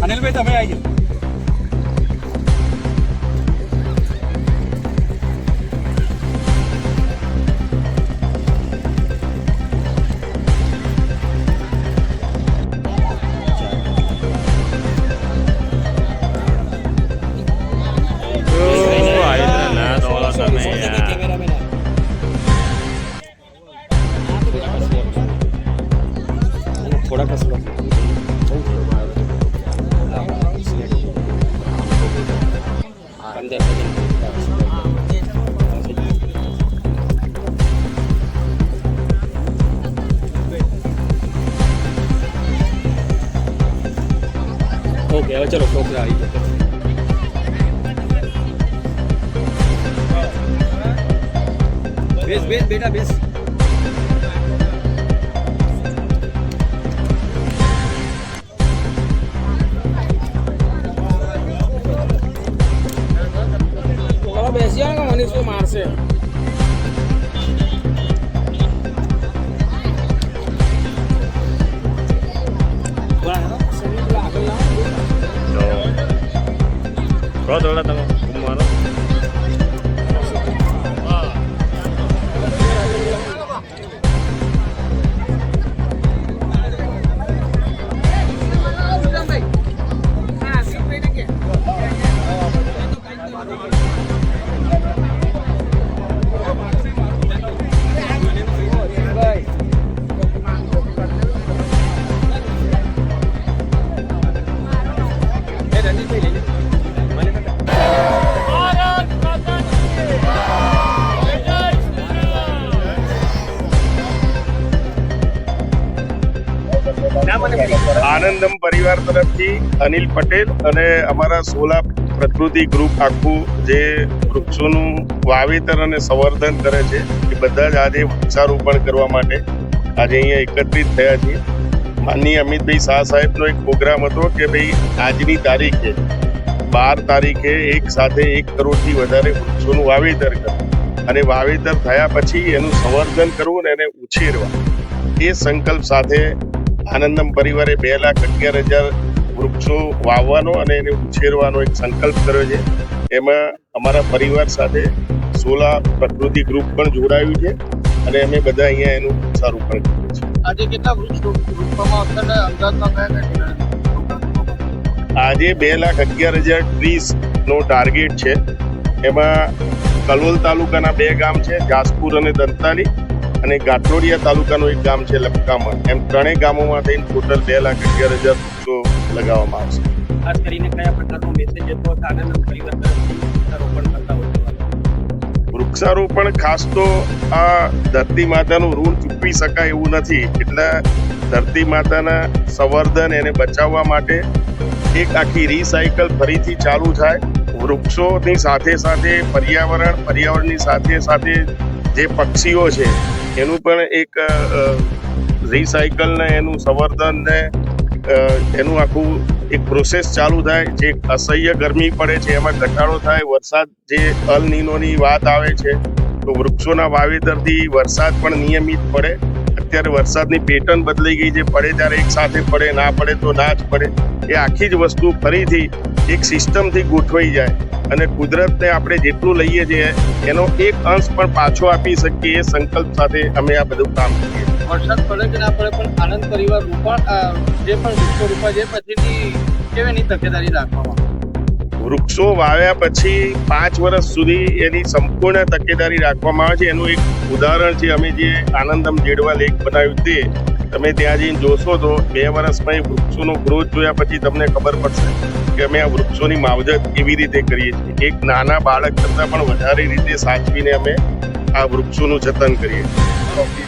અનિલભાઈ તમે આવી જાઓ. થોડા કસવા ઓકે હવે ચલો છોકરા આવી ગયા. બેસ બેસ બેટા બેસ. બેસી આવે મનીષો મારશે. થોડા તમે ઘૂમવાનો આનંદમ પરિવાર તરફથી અનિલ પટેલ અને અમારા સોલા પ્રકૃતિ ગ્રુપ આખું જે વૃક્ષોનું વાવેતર અને સંવર્ધન કરે છે એ બધા જ આજે વૃક્ષારોપણ કરવા માટે આજે અહીંયા એકત્રિત થયા છીએ. માનનીય અમિતભાઈ શાહ સાહેબનો એક પ્રોગ્રામ હતો કે ભાઈ આજની તારીખે 12 તારીખે એક સાથે 1 કરોડથી વધારે વૃક્ષોનું વાવેતર કરવું અને વાવેતર થયા પછી એનું સંવર્ધન કરવું અને એને ઉછેરવા એ સંકલ્પ સાથે આનંદમ પરિવારે 2,11,000 વૃક્ષો વાવવાનો અને એને ઉછેરવાનો એક સંકલ્પ કર્યો છે. એમાં અમારા પરિવાર સાથે સોલા પ્રકૃતિ ગ્રુપ પણ જોડાયું છે અને અમે બધા અહીંયા એનું વૃક્ષારોપણ કર્યું છે. આજે કેટલા વૃક્ષ રોપવામાં આજે 2,11,000 ટ્રીઝનો ટાર્ગેટ છે. એમાં કલોલ તાલુકાના 2 ગામ છે, જાસપુર અને દંતાલી, અને ગાંઠલોડિયા તાલુકાનું એક ગામ છે લપકામણ. એમ 3 ગામોમાં થઈને ટોટલ 2,11,000 વૃક્ષો લગાવવામાં આવશે. ખાસ કરીને કયા પ્રકારનો મેસેજ હતો આનંદમ પરિવાર તરફથી વૃક્ષારોપણ કરતા હોય? વૃક્ષારોપણ ખાસ તો આ ધરતી માતાનું ઋણ ચૂકવી શકાય એવું નથી, એટલે ધરતી માતાના સંવર્ધન એને બચાવવા માટે એક આખી રિસાયકલ ફરીથી ચાલુ થાય. વૃક્ષોની સાથે સાથે પર્યાવરણની સાથે સાથે જે પક્ષીઓ છે એનું પણ એક રિસાયકલ ને એનું સંવર્ધન ને એનું આખું એક પ્રોસેસ ચાલુ થાય. જે અસહ્ય ગરમી પડે છે એમાં ઘટાડો થાય, વરસાદ જે અલ નીનોની વાત આવે છે તો વૃક્ષોના વાવેતરથી વરસાદ પણ નિયમિત પડે. અત્યારે વરસાદની પેટર્ન બદલાઈ ગઈ છે, પડે ત્યારે એક સાથે પડે, ના પડે તો ના જ પડે. એ આખી જ વસ્તુ ફરીથી એક સિસ્ટમથી ગોઠવાઈ જાય અને કુદરતને આપણે જેટલું લઈએ છીએ એનો એક અંશ પણ પાછો આપી શકીએ એ સંકલ્પ સાથે અમે આ બધું કામ કરીએ. વરસાદ પડે કે ના પડે પણ આનંદ પરિવાર જે પણ વૃક્ષો રોપવા છે પછીની કેવી તકેદારી રાખવામાં? વૃક્ષો વાવ્યા પછી 5 વર્ષ સુધી એની સંપૂર્ણ તકેદારી રાખવામાં આવે છે. એનું એક ઉદાહરણ છે, અમે જે આનંદમ જેડવા લેક બનાવ્યું તે તમે ત્યાં જઈને જોશો તો 2 વર્ષમાં વૃક્ષોનો ગ્રોથ જોયા પછી તમને ખબર પડશે કે અમે આ વૃક્ષોની માવજત કેવી રીતે કરીએ છીએ. એક નાના બાળક કરતાં પણ વધારે રીતે સાચવીને અમે આ વૃક્ષોનું જતન કરીએ છીએ.